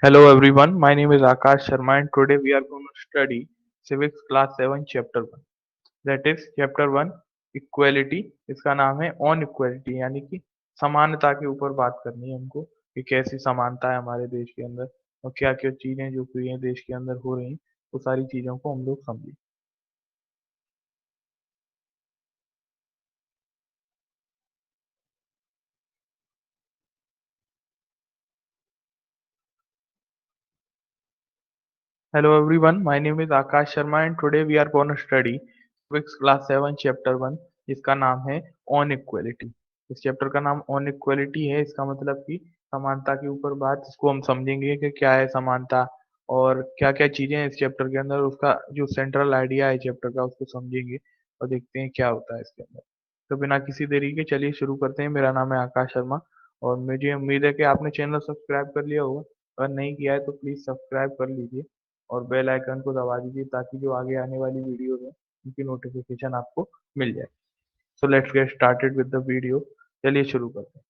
Hello everyone, my name is Akash Sharma and today we are going to study Civics Class 7 Chapter 1. That is Chapter 1 Equality. इसका नाम है on equality यानी कि समानता के ऊपर बात करनी है हमको कि कैसी समानता है हमारे देश के अंदर और क्या क्या चीजें जो कि हैं देश के अंदर हो रही हैं वो सारी चीजों को हम लोग समझें। Hello everyone, my name is Akash Sharma and today we are going to study Civics Class 7 Chapter 1 जिसका नाम है ऑन इक्वालिटी। इस चैप्टर का नाम ऑन इक्वालिटी है, इसका मतलब कि समानता के ऊपर बात। इसको हम समझेंगे कि क्या है समानता और क्या क्या चीजें हैं इस चैप्टर के अंदर, उसका जो सेंट्रल आइडिया है चैप्टर का उसको समझेंगे और देखते हैं क्या होता है इसके अंदर। तो बिना किसी देरी के चलिए शुरू करते हैं। मेरा नाम है आकाश शर्मा और मुझे उम्मीद है कि आपने चैनल सब्सक्राइब कर लिया होगा। अगर नहीं किया है तो प्लीज सब्सक्राइब कर लीजिए और बेल आइकन को दबा दीजिए ताकि जो आगे आने वाली वीडियो है उनकी नोटिफिकेशन आपको मिल जाए। So let's get started with the video. चलिए शुरू करते हैं।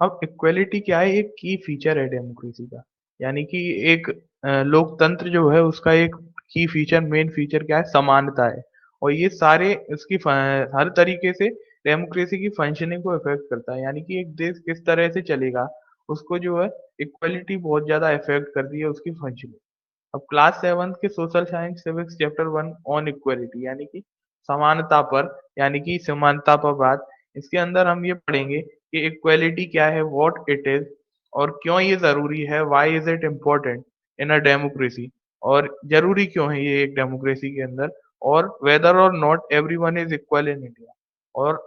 अब इक्वेलिटी क्या है, एक की फीचर है डेमोक्रेसी का, यानी कि एक लोकतंत्र जो है उसका एक की फीचर, मेन फीचर क्या है, समानता है। और ये सारे इसकी हर तरीके से डेमोक्रेसी की फंक्शनिंग को इफेक्ट करता है, यानी कि एक देश किस तरह से चलेगा उसको जो है इक्वलिटी बहुत ज्यादा इफेक्ट करती है उसकी फंक्शनिंग। अब क्लास 7 के social science civics chapter 1 on equality यानी कि समानता पर, यानी कि समानता पर बात। इसके अंदर हम ये पढ़ेंगे कि इक्वलिटी क्या है, व्हाट इट इज, और क्यों ये जरूरी है, why is it important in a democracy, और जरूरी क्यों है ये एक डेमोक्रेसी के अंदर, और वेदर और not everyone is equal in India, और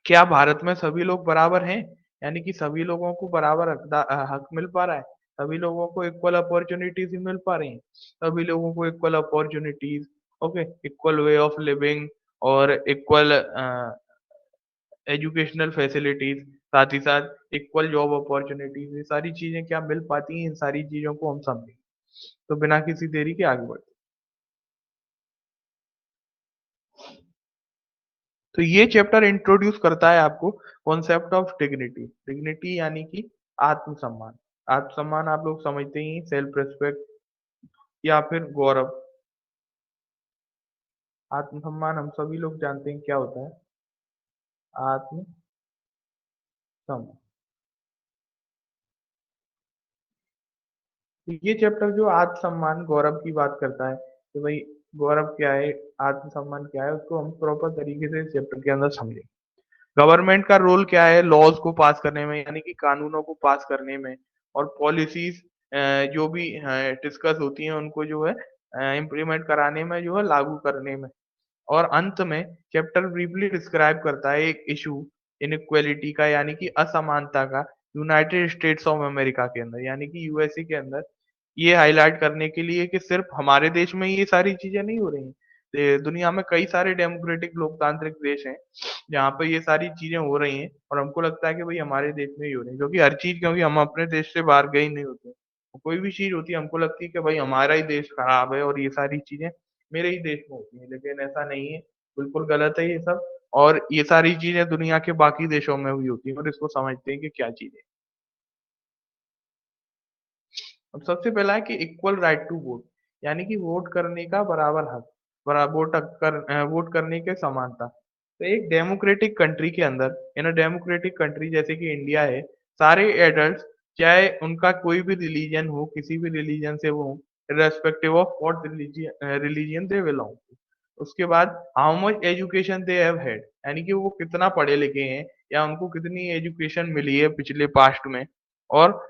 क्या भारत में सभी लोग बराबर हैं, यानी कि सभी लोगों को बराबर हक मिल पा रहा है, सभी लोगों को इक्वल अपॉर्चुनिटीज ही मिल पा रही हैं, सभी लोगों को equal opportunities, okay, equal way of living और इक्वल एजुकेशनल फैसिलिटीज, साथ ही साथ इक्वल जॉब अपॉर्चुनिटीज, ये सारी चीजें क्या मिल पाती हैं, इन सारी चीजों को हम समझें। तो बिना किसी देरी के आगे बढ़ते हैं। तो ये चैप्टर इंट्रोड्यूस करता है आपको कॉन्सेप्ट ऑफ डिग्निटी। डिग्निटी यानी कि आत्मसम्मान। आत्मसम्मान आप लोग समझते ही, सेल्फ रिस्पेक्ट या फिर गौरव। आत्मसम्मान हम सभी लोग जानते हैं क्या होता है, आत्मसम्मान। तो ये चैप्टर जो आत्मसम्मान गौरव की बात करता है कि भाई गौरव क्या है, आत्मसम्मान क्या है, उसको हम प्रॉपर तरीके से इस चैप्टर के अंदर समझें। गवर्नमेंट का रोल क्या है लॉज को पास करने में, यानी कि कानूनों को पास करने में, और पॉलिसीज जो भी डिस्कस होती हैं उनको जो है इम्प्लीमेंट कराने में, जो है लागू करने में। और अंत में चैप्टर ब्रीफली डिस्क्राइब करता है एक इशू इनइक्वालिटी का, यानी कि असमानता का, यूनाइटेड स्टेट्स ऑफ अमेरिका के अंदर, यानी कि यूएसए के अंदर। ये हाईलाइट करने के लिए कि सिर्फ हमारे देश में ये सारी चीजें नहीं हो रही हैं, दुनिया में कई सारे डेमोक्रेटिक लोकतांत्रिक देश हैं जहाँ पे ये सारी चीजें हो रही हैं, और हमको लगता है कि भाई हमारे देश में ही हो रही है, क्योंकि हर चीज, क्योंकि हम अपने देश से बाहर गए ही नहीं होते। कोई भी चीज होती है हमको लगती है कि भाई हमारा ही देश खराब है और ये सारी चीजें मेरे ही देश में होती है, लेकिन ऐसा नहीं है। बिल्कुल गलत है ये सब, और ये सारी चीजें दुनिया के बाकी देशों में भी होती है और इसको समझते हैं कि क्या चीज है। अब सबसे पहला है कि इक्वल राइट टू वोट, यानी कि वोट करने का बराबर हक, वोट करने के समानता। तो एक डेमोक्रेटिक कंट्री के अंदर, इन अ डेमोक्रेटिक कंट्री जैसे कि इंडिया है, सारे एडल्ट, चाहे उनका कोई भी रिलीजन हो, किसी भी रिलीजन से वो हो, irrespective of what religion they belong to. उसके बाद how much education they have had, यानी कि वो कितना पढ़े लिखे हैं या उनको कितनी एजुकेशन मिली है पिछले पास्ट में, और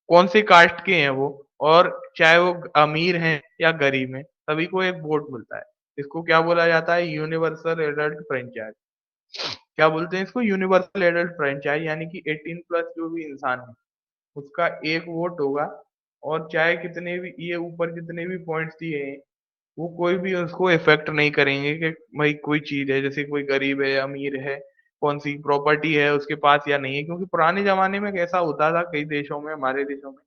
कौन सी कास्ट के हैं वो, और चाहे वो अमीर हैं या गरीब हैं, सभी को एक वोट मिलता है। इसको क्या बोला जाता है, यूनिवर्सल एडल्ट फ्रेंचाइज। क्या बोलते हैं इसको, यूनिवर्सल एडल्ट फ्रेंचाइज, यानी कि 18 प्लस जो भी इंसान है उसका एक वोट होगा, और चाहे कितने भी ये ऊपर जितने भी पॉइंट्स दिए हैं वो कोई भी उसको इफेक्ट नहीं करेंगे कि भाई कोई चीज है, जैसे कोई गरीब है, अमीर है, कौन सी प्रॉपर्टी है उसके पास या नहीं है। क्योंकि पुराने जमाने में ऐसा होता था कई देशों में, हमारे देशों में,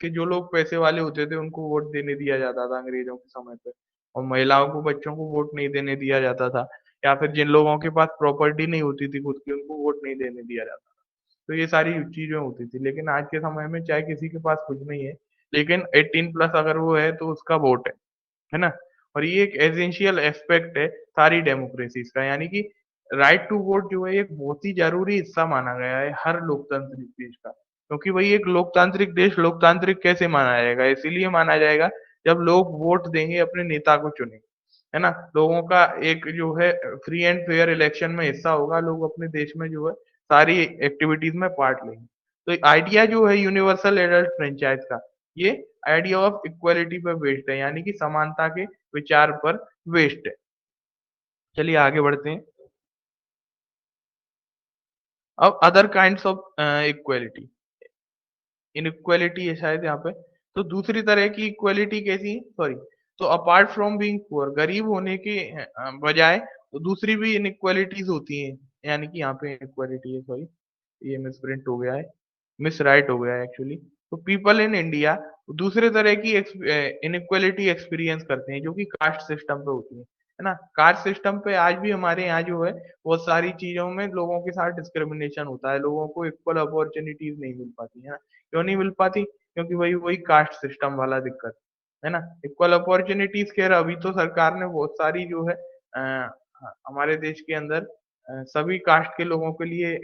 कि जो लोग पैसे वाले होते थे उनको वोट देने दिया जाता था अंग्रेजों के समय पे, और महिलाओं को, बच्चों को वोट नहीं देने दिया जाता था, या फिर जिन लोगों के पास प्रॉपर्टी नहीं होती थी खुद की उनको वोट नहीं देने दिया जाता था। तो ये सारी चीजें होती थी। लेकिन आज के समय में चाहे किसी के पास कुछ नहीं है, लेकिन 18+ अगर वो है तो उसका वोट है ना? और ये एक एसेंशियल एस्पेक्ट है सारी डेमोक्रेसीज का, यानी कि राइट टू वोट जो है एक बहुत ही जरूरी हिस्सा माना गया है हर लोकतांत्रिक देश का। क्योंकि भाई एक लोकतांत्रिक देश लोकतांत्रिक कैसे माना जाएगा? इसीलिए माना जाएगा जब लोग वोट देंगे, अपने नेता को चुनेंगे, है ना? लोगों का एक जो है फ्री एंड फेयर इलेक्शन में हिस्सा होगा, लोग अपने देश में जो है सारी एक्टिविटीज में पार्ट लेंगे। तो आइडिया जो है यूनिवर्सल एडल्ट फ्रेंचाइज का, ये आइडिया ऑफ इक्वालिटी पर बेस्ड है, यानी कि समानता के विचार पर बेस्ड है। चलिए आगे बढ़ते हैं। अब other kinds of equality, inequality है शायद यहाँ पे। तो दूसरी तरह की इक्वालिटी कैसी है? सॉरी, तो अपार्ट फ्रॉम बीइंग पुअर, गरीब होने के बजाय तो दूसरी भी इनइक्वालिटीज होती हैं। यानी कि यहाँ पे इक्वालिटी है, सॉरी, ये मिसप्रिंट हो गया है, मिसराइट हो गया है एक्चुअली। तो पीपल इन इंडिया दूसरे तरह की इनइक्वालिटी एक्सपीरियंस करते हैं, जो कि कास्ट सिस्टम पे होती है ना? कास्ट सिस्टम पे आज भी हमारे यहाँ जो है बहुत सारी चीजों में लोगों के साथ डिस्क्रिमिनेशन होता है, लोगों को इक्वल अपॉर्चुनिटीज नहीं मिल पाती है ना? क्यों नहीं मिल पाती? क्योंकि वही वही कास्ट सिस्टम वाला दिक्कत है ना? इक्वल अपॉर्चुनिटीज खैर अभी तो सरकार ने बहुत सारी जो है हमारे देश के अंदर सभी कास्ट के लोगों के लिए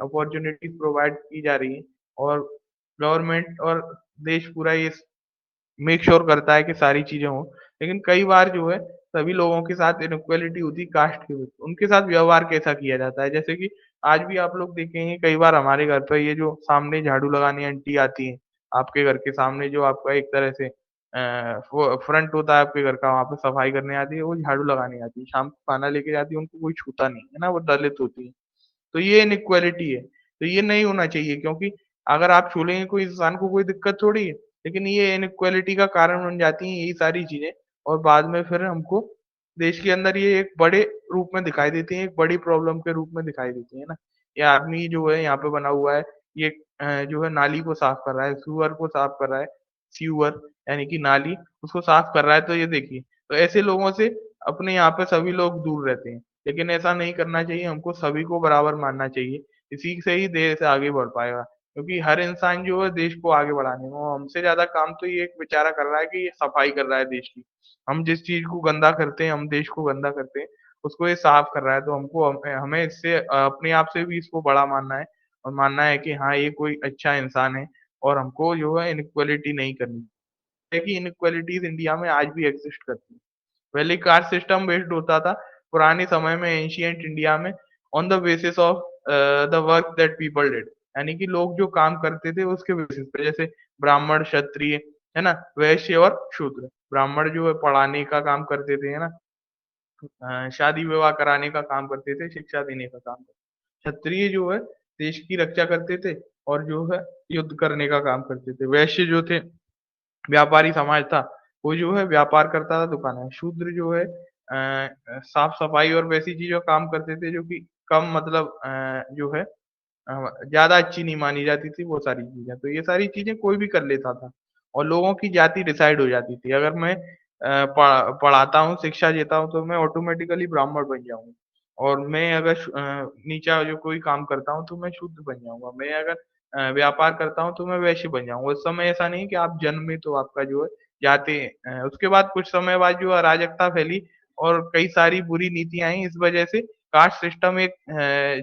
अपॉर्चुनिटीज प्रोवाइड की जा रही है। और गवर्नमेंट और देश पूरा ये मेक श्योर करता है कि सारी चीजें हों। लेकिन कई बार जो है सभी लोगों के साथ इनइक्वालिटी होती है कास्ट के बीच, उनके साथ व्यवहार कैसा किया जाता है? जैसे कि आज भी आप लोग देखेंगे कई बार हमारे घर पे ये जो सामने झाड़ू लगाने आंटी आती हैं, आपके घर के सामने जो आपका एक तरह से फ्रंट होता है आपके घर का, वहां पे सफाई करने आती है, वो झाड़ू लगाने आती है, शाम को खाना लेके जाती है, उनको कोई छूता नहीं है ना, वो दलित होती है। तो ये इनइक्वालिटी है। तो ये नहीं होना चाहिए, क्योंकि अगर आप छू लेंगे कोई इंसान को, कोई दिक्कत थोड़ी है। लेकिन ये इनइक्वालिटी का कारण बन जाती हैं यही सारी चीजें, और बाद में फिर हमको देश के अंदर ये एक बड़े रूप में दिखाई देती हैं, एक बड़ी प्रॉब्लम के रूप में दिखाई देती है ना? ये आदमी जो है यहाँ पे बना हुआ है, ये जो है नाली को साफ कर रहा है, सीवर को साफ कर रहा है, सीवर यानी कि नाली, उसको साफ कर रहा है। तो ये देखिए, तो ऐसे लोगों से अपने यहाँ पे सभी लोग दूर रहते हैं। लेकिन ऐसा नहीं करना चाहिए, हमको सभी को बराबर मानना चाहिए। इसी से ही देश आगे बढ़ पाएगा। क्योंकि हर इंसान जो है देश को आगे बढ़ाने में, वो हमसे ज्यादा काम तो ये एक बेचारा कर रहा है कि ये सफाई कर रहा है देश की। हम जिस चीज को गंदा करते हैं, हम देश को गंदा करते हैं, उसको ये साफ कर रहा है। तो हमको हमें इससे अपने आप से भी इसको बड़ा मानना है, और मानना है कि हाँ ये कोई अच्छा इंसान है, और हमको जो है इनइक्वालिटी नहीं करनी है। कि इनइक्वालिटीज इंडिया में आज भी एग्जिस्ट करती है। पहले कास्ट सिस्टम बेस्ड होता था पुराने समय में, एंशिएंट इंडिया में, on the basis of the work that people did, यानी कि लोग जो काम करते थे उसके बेसिस पे। जैसे ब्राह्मण, क्षत्रिय, है ना, वैश्य और शूद्र। ब्राह्मण जो है पढ़ाने का काम करते थे, है ना, शादी विवाह कराने का काम करते थे, शिक्षा देने का काम करते थे। क्षत्रिय जो है देश की रक्षा करते थे, और जो है युद्ध करने का काम करते थे। वैश्य जो थे, व्यापारी समाज था, वो जो है व्यापार करता था दुकानें। शूद्र जो है साफ सफाई और वैसी चीजों का काम करते थे जो कि कम, मतलब जो है ज्यादा अच्छी नहीं मानी जाती थी वो सारी चीजें। तो ये सारी चीजें कोई भी कर लेता था, और लोगों की जाति डिसाइड हो जाती थी। अगर मैं पढ़ाता हूँ, शिक्षा देता हूँ, तो मैं ऑटोमेटिकली ब्राह्मण बन जाऊंगा। और मैं अगर नीचा जो कोई काम करता हूँ तो मैं शूद्र बन जाऊंगा। मैं अगर व्यापार करता हूँ तो मैं वैश्य बन जाऊंगा। उस समय ऐसा नहीं कि आप जन्म में तो आपका जो है जाते उसके बाद कुछ समय बाद जो अराजकता फैली, और कई सारी बुरी नीतियां आई। इस वजह से कास्ट सिस्टम एक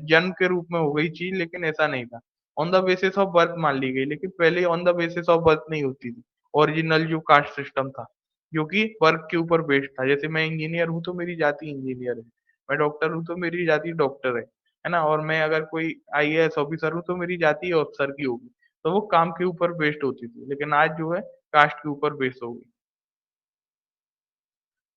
जन्म के रूप में हो गई चीज, लेकिन ऐसा नहीं था। On the basis of birth मान ली गई, लेकिन पहले on the basis of birth नहीं होती थी। ओरिजिनल जो कास्ट सिस्टम था, जो कि वर्क के ऊपर बेस्ड था। जैसे मैं इंजीनियर हूँ तो मेरी जाति इंजीनियर है, मैं डॉक्टर हूँ तो मेरी जाति डॉक्टर है ना, और मैं अगर कोई आईएएस ऑफिसर हूँ तो मेरी जाति अफसर की होगी। तो वो काम के ऊपर बेस्ड होती थी, लेकिन आज जो है कास्ट के ऊपर बेस्ड होगी।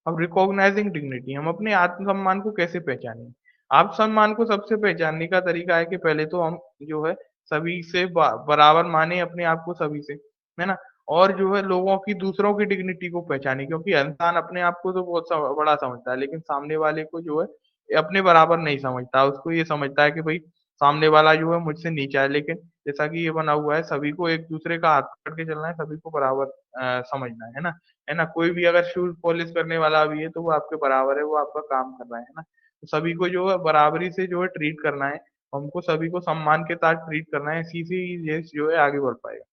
अब रिकॉग्नाइजिंग डिग्निटी, हम अपने आत्मसम्मान को कैसे पहचानें? आत्मसम्मान को सबसे पहचानने का तरीका है कि पहले तो हम जो है सभी से बराबर माने अपने आप को, सभी से, है ना? और जो है लोगों की, दूसरों की डिग्निटी को पहचाने, क्योंकि इंसान अपने आप को तो बहुत बड़ा समझता है, लेकिन सामने वाले को जो है अपने बराबर नहीं समझता। उसको ये समझता है कि भाई सामने वाला जो है मुझसे नीचा है। लेकिन जैसा कि ये बना हुआ है, सभी को एक दूसरे का हाथ पकड़ के चलना है, सभी को बराबर समझना है ना? है ना? कोई भी अगर शूज़ पॉलिश करने वाला भी है तो वो आपके बराबर है, वो आपका काम कर रहा है ना? तो सभी को जो है बराबरी से जो है ट्रीट करना है, हमको सभी को सम्मान के साथ ट्रीट करना है, इसी से ही देश जो है आगे बढ़ पाएगा।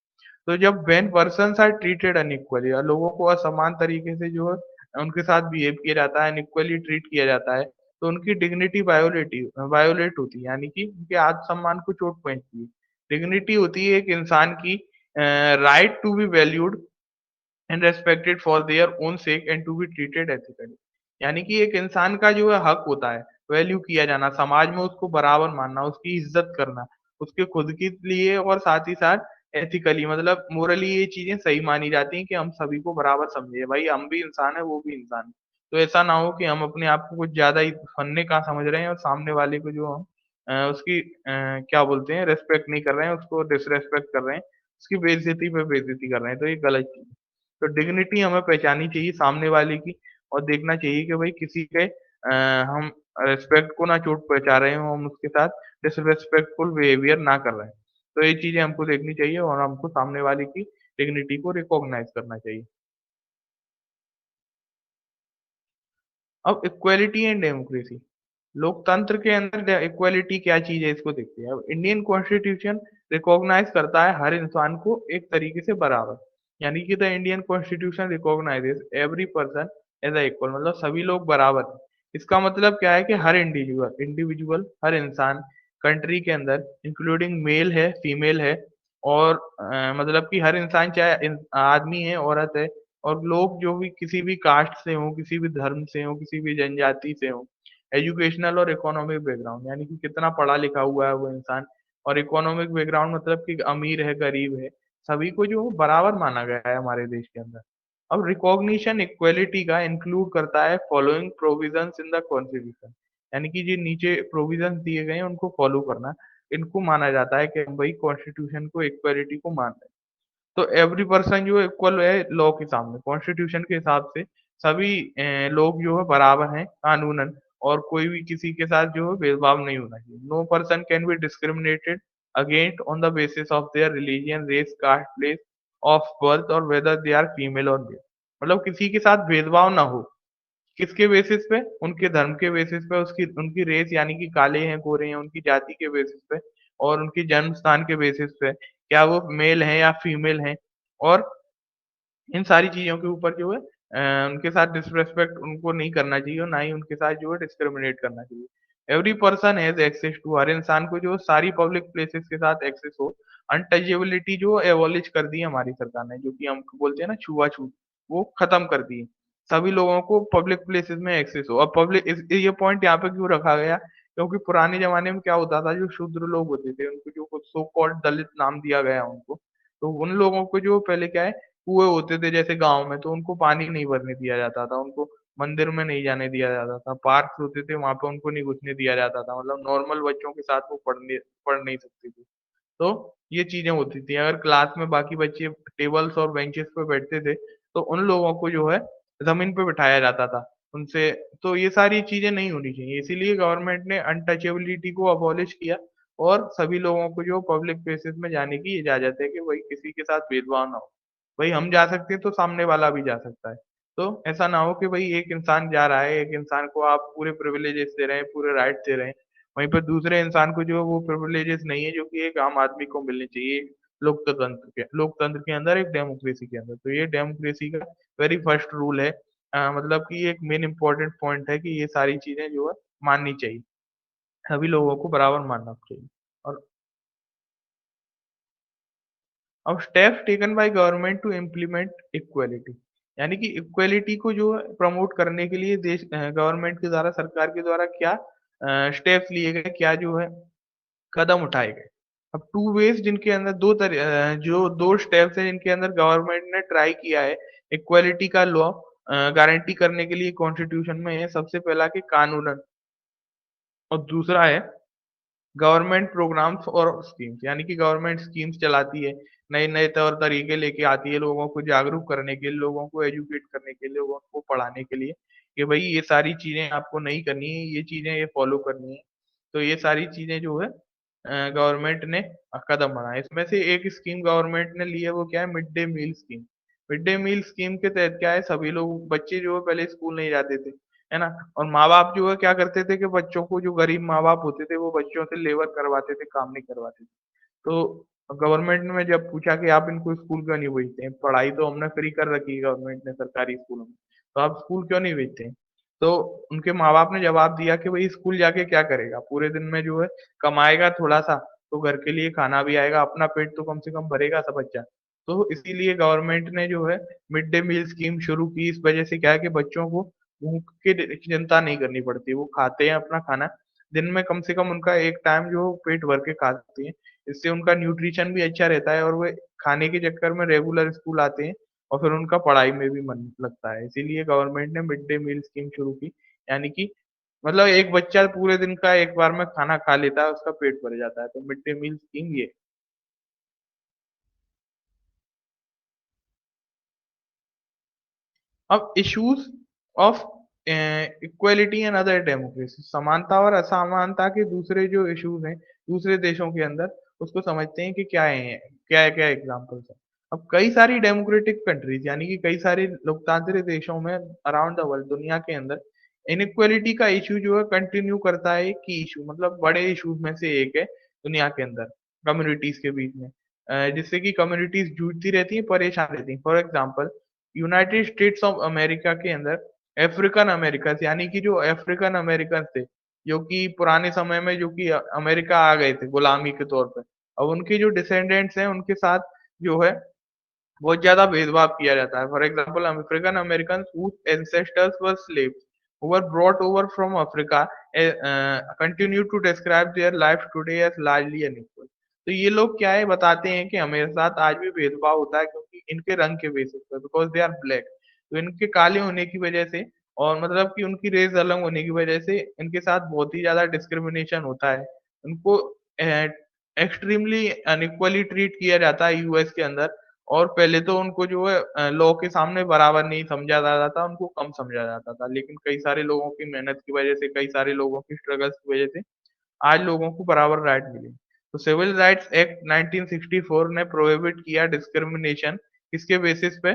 तो जब when persons are treated unequally, या लोगों को असमान तरीके से जो है उनके साथ बिहेव किया जाता है, अनइक्वली ट्रीट किया जाता है, तो उनकी डिग्निटी वायोलेट होती है, यानी कि उनके आत्मसम्मान को चोट पहुंचती है। डिग्निटी होती है एक इंसान की right to be valued and respected for their own sake and to be treated ethically. यानी कि एक इंसान का जो है हक होता है वैल्यू किया जाना, समाज में उसको बराबर मानना, उसकी इज्जत करना, उसके खुद के लिए और साथ ही साथ एथिकली मतलब मोरली ये चीजें सही मानी जाती हैं कि हम सभी को बराबर समझे, भाई हम भी इंसान है वो भी इंसान है। तो ऐसा ना हो कि हम अपने आप को कुछ ज्यादा ही फन्ने का समझ रहे हैं और सामने वाले को जो हम उसकी क्या बोलते हैं रेस्पेक्ट नहीं कर रहे हैं, उसको डिसरेस्पेक्ट कर रहे हैं, उसकी बेइज्जती पे बेइज्जती कर रहे हैं, तो ये गलत चीज है। तो डिग्निटी हमें पहचाननी चाहिए सामने वाले की, और देखना चाहिए कि भाई किसी के हम रिस्पेक्ट को ना चोट पहुंचा रहे हो, हम उसके साथ डिसरिस्पेक्टफुल बिहेवियर ना कर रहे हैं। तो ये चीजें हमको देखनी चाहिए और हमको सामने वाले की डिग्निटी को रिकॉग्नाइज करना चाहिए। अब इक्वालिटी एंड डेमोक्रेसी, लोकतंत्र के अंदर इक्वालिटी क्या चीज है इसको देखते हैं। अब इंडियन कॉन्स्टिट्यूशन रिकॉग्नाइज करता है हर इंसान को एक तरीके से बराबर, यानी कि the Indian constitution recognises every person as a equal, मतलब सभी लोग बराबर हैं। इसका मतलब क्या है कि हर इंडिविजुअल इंडिविजुअल हर इंसान कंट्री के अंदर इंक्लूडिंग मेल है फीमेल है, और मतलब कि हर इंसान चाहे आदमी है औरत है, और लोग जो भी किसी भी कास्ट से हो, किसी भी धर्म से हो, किसी भी जनजाति से हो, एजुकेशनल और इकोनॉमिक बैकग्राउंड, यानी कि कितना पढ़ा लिखा हुआ है वो इंसान, और इकोनॉमिक बैकग्राउंड मतलब कि अमीर है गरीब है, सभी को जो बराबर माना गया है हमारे देश के अंदर। अब रिकॉग्निशन इक्वलिटी का इंक्लूड करता है following provisions in the constitution, यानी कि जो नीचे प्रोविजंस दिए गए हैं उनको फॉलो करना, इनको माना जाता है कि हम भाई कॉन्स्टिट्यूशन को इक्वलिटी को मान रहे हैं। तो एवरी पर्सन जो इक्वल है लॉ के सामने, कॉन्स्टिट्यूशन के हिसाब से सभी लोग जो है बराबर हैं कानूनन, और कोई भी किसी के साथ जो है भेदभाव नहीं होना चाहिए। No person can be discriminated against on the basis of their religion race caste place of birth और वेदर दे आर फीमेल और मेल, मतलब किसी के साथ भेदभाव ना हो। किसके बेसिस पे? उनके धर्म के बेसिस पे, उसकी उनकी रेस यानी कि काले हैं गोरे हैं उनकी जाति के बेसिस पे, और उनकी जन्म स्थान के बेसिस पे, क्या वो मेल हैं या फीमेल हैं, और इन सारी चीज़ों के ऊपर जो है उनके साथ डिसरिस्पेक्ट उनको नहीं करना चाहिए, और ना ही उनके साथ जो है डिस्क्रिमिनेट करना चाहिए। Every person has access to, हर इंसान को जो सारी पब्लिक प्लेसेस के साथ एक्सेस हो। अनटचेबिलिटी जो एबॉलिश कर दी है हमारी सरकार ने, जो कि हम बोलते हैं ना छुआ-छूत, वो खत्म कर दी है। सभी लोगों को पब्लिक प्लेसेस में एक्सेस हो। अब पब्लिक इस ये पॉइंट यहाँ पे क्यों रखा गया? क्योंकि पुराने ज़माने में क्या होता था, जो शूद्र लोग होते थे उनको जो सो कॉल्ड दलित नाम दिया गया उनको, तो उन लोगों को जो पहले क्या है कुएँ होते थे जैसे गाँव में, तो उनको पानी नहीं भरने दिया जाता था, उनको मंदिर में नहीं जाने दिया जाता था, पार्क्स होते थे वहाँ पे उनको नहीं घुसने दिया जाता था, मतलब नॉर्मल बच्चों के साथ वो पढ़ नहीं सकती थी। तो ये चीज़ें होती थी। अगर क्लास में बाकी बच्चे टेबल्स और बेंचेस पे बैठते थे, तो उन लोगों को जो है ज़मीन पे बिठाया जाता था। उनसे तो ये सारी चीज़ें नहीं होनी चाहिए, इसीलिए गवर्नमेंट ने अनटचेबिलिटी को अबॉलिश किया, और सभी लोगों को जो पब्लिक प्लेसेस में जाने की इजाज़त है कि भई किसी के साथ भेदभाव ना हो। भई हम जा सकते हैं तो सामने वाला भी जा सकता है। तो ऐसा ना हो कि भई एक इंसान जा रहा है, एक इंसान को आप पूरे प्रिविलेजेस दे रहे हैं, पूरे राइट्स दे रहे हैं, वहीं पे दूसरे इंसान को जो है वो प्रिविलेजेस नहीं है जो कि एक आम आदमी को मिलनी चाहिए लोकतंत्र के अंदर, एक डेमोक्रेसी के अंदर। तो ये डेमोक्रेसी का वेरी फर्स्ट रूल है, मतलब कि एक मेन इम्पोर्टेंट पॉइंट है कि ये सारी चीज़ें जो है माननी चाहिए। सभी लोगों को बराबर मानना चाहिए। और अब steps taken by government to implement equality, यानी कि इक्वालिटी को जो प्रमोट करने के लिए गवर्नमेंट के द्वारा सरकार के द्वारा क्या स्टेप्स लिए गए, क्या जो है कदम उठाए गए। अब टू वेज जिनके अंदर जो दो स्टेप्स हैं जिनके अंदर गवर्नमेंट ने ट्राई किया है इक्वालिटी का लॉ गारंटी करने के लिए कॉन्स्टिट्यूशन में है। सबसे पहला कि कानूनन, और दूसरा है गवर्नमेंट प्रोग्राम्स और स्कीम्स, यानी कि गवर्नमेंट स्कीम्स चलाती है, नए-नए तौर तरीके लेके आती है लोगों को जागरूक करने के लिए, लोगों को एजुकेट करने के लिए, लोगों को पढ़ाने के लिए कि भई ये सारी चीज़ें आपको नहीं करनी है, ये चीज़ें ये फॉलो करनी है। तो ये सारी चीज़ें जो है गवर्नमेंट ने कदम बढ़ाए। इसमें से एक स्कीम गवर्नमेंट ने ली है, वो क्या है, mid day meal scheme. Mid day meal scheme के तहत क्या है, सभी लोग बच्चे जो है पहले स्कूल नहीं जाते थे। है ना? और माँ-बाप जो है क्या करते थे कि बच्चों को, जो गरीब माँ-बाप होते थे, वो बच्चों से लेबर करवाते थे, काम नहीं करवाते थे। तो गवर्नमेंट ने जब पूछा कि आप इनको स्कूल क्यों नहीं भेजते हैं? पढ़ाई तो हमने फ्री कर रखी है गवर्नमेंट ने सरकारी स्कूलों में, तो आप स्कूल क्यों नहीं भेजते हैं? तो उनके माँ-बाप ने जवाब दिया कि भई स्कूल जाके क्या करेगा? पूरे दिन में जो है कमाएगा थोड़ा-सा, तो घर के लिए खाना भी आएगा, अपना पेट तो कम से कम भरेगा सा बच्चा। तो इसीलिए गवर्नमेंट ने जो है मिड डे मील स्कीम शुरू की। इस वजह से क्या है कि बच्चों को भूख की चिंता नहीं करनी पड़ती। वो खाते हैं अपना खाना, दिन में कम से कम उनका एक टाइम जो पेट भर के खाते हैं। इससे उनका न्यूट्रिशन भी अच्छा रहता है और वो खाने के चक्कर में रेगुलर स्कूल आते हैं और फिर उनका पढ़ाई में भी मन लगता है। इसीलिए गवर्नमेंट ने मिड डे मील स्कीम शुरू की। यानी कि मतलब एक बच्चा पूरे दिन का एक बार में खाना खा लेता है, उसका पेट भर जाता है। तो मिड डे मील स्कीम ये। अब issues of equality and other democracy, समानता और असमानता के दूसरे जो इश्यूज हैं दूसरे देशों के अंदर, उसको समझते हैं कि क्या है, क्या क्या एग्जांपल्स हैं। अब कई सारी डेमोक्रेटिक कंट्रीज यानी कि कई सारे लोकतांत्रिक देशों में अराउंड द वर्ल्ड, दुनिया के अंदर इनइक्वालिटी का इशू जो है कंटिन्यू करता है। की इशू मतलब बड़े इश्यूज में से एक है दुनिया के अंदर कम्युनिटीज के बीच में, जिससे कि कम्युनिटीज जूझती रहती हैं, परेशान रहती हैं। For example United states of America के अंदर अफ्रीकन अमेरिकन यानी कि जो अफ्रीकन अमेरिकन थे, जो कि पुराने समय में जो कि अमेरिका आ गए थे गुलामी के तौर पे, अब उनके जो डिसेंडेंट्स हैं उनके साथ जो है बहुत ज़्यादा भेदभाव किया जाता है। For example African American whose ancestors were slaves who were brought over from Africa continue to describe their life today as largely unequal। तो ये लोग क्या है बताते हैं कि हमारे साथ आज भी भेदभाव होता है क्योंकि इनके रंग के बेसिस पे, बिकॉज दे आर ब्लैक। तो इनके काले होने की वजह से और मतलब कि उनकी रेस अलग होने की वजह से इनके साथ बहुत ही ज्यादा डिस्क्रिमिनेशन होता है। उनको एक्सट्रीमली अनइक्वली ट्रीट किया जाता है यूएस के अंदर। और पहले तो उनको जो है लॉ के सामने बराबर नहीं समझा जाता था, उनको कम समझा जाता था। लेकिन कई सारे लोगों की मेहनत की वजह से, कई सारे लोगों की स्ट्रगल्स की वजह से आज लोगों को बराबर राइट मिले। तो सिविल राइट्स एक्ट 1964 ने प्रोहिबिट किया डिस्क्रिमिनेशन किसके बेसिस पे?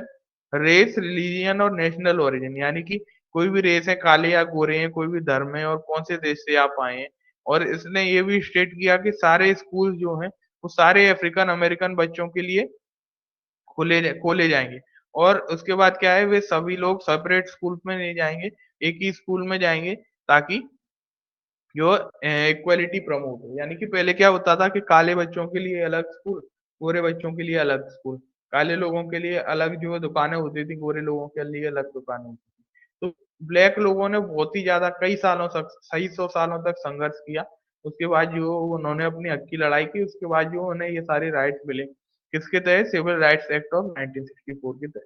रेस, रिलीजन और नेशनल ओरिजिन, यानी कि कोई भी रेस है, काले या गोरे हैं, कोई भी धर्म है और कौन से देश से आप आए हैं। और इसने ये भी स्टेट किया कि सारे स्कूल जो हैं वो सारे अफ्रीकन अमेरिकन बच्चों के लिए खोले जाएँगे। और उसके बाद क्या है, वे सभी लोग सेपरेट स्कूल में नहीं जाएँगे, एक ही स्कूल में जाएँगे ताकि जो इक्वालिटी प्रमोट हो। यानी कि पहले क्या होता था कि काले बच्चों के लिए अलग स्कूल, गोरे बच्चों के लिए अलग स्कूल। काले लोगों के लिए अलग जो है दुकानें होती थी, गोरे लोगों के लिए अलग दुकानें होती थी। तो ब्लैक लोगों ने बहुत ही ज़्यादा कई सालों तक, कई 100 सालों तक संघर्ष किया। उसके बाद जो उन्होंने अपनी हक की लड़ाई की, उसके बाद जो उन्हें ये सारे राइट्स मिले। किसके तहत? सिविल राइट्स एक्ट ऑफ 1964 के तहत।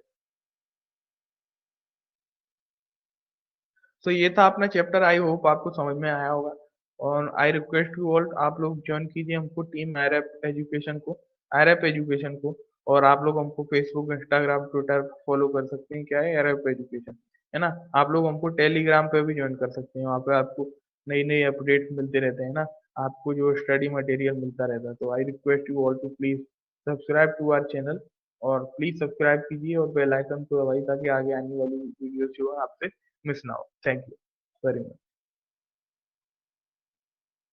तो ये था अपना चैप्टर, आई होप आपको समझ में आया होगा। और आई रिक्वेस्ट यू ऑल, आप लोग ज्वाइन कीजिए हमको टीम आईरैप एजुकेशन को, आईरैप एजुकेशन को। और आप लोग हमको फेसबुक, इंस्टाग्राम, ट्विटर फॉलो कर सकते हैं, क्या है, आईरैप एजुकेशन, है ना? आप लोग हमको टेलीग्राम पे भी ज्वाइन कर सकते हैं, वहाँ पे आपको नई नई अपडेट्स मिलते रहते हैं ना, आपको जो स्टडी मटेरियल मिलता रहता है। तो I request you all to please subscribe to our channel, और प्लीज सब्सक्राइब कीजिए और बेल आइकन को दबाइए ताकि आगे आने वाली वीडियोस जो है आपसे मिस ना हो। Thank you very much.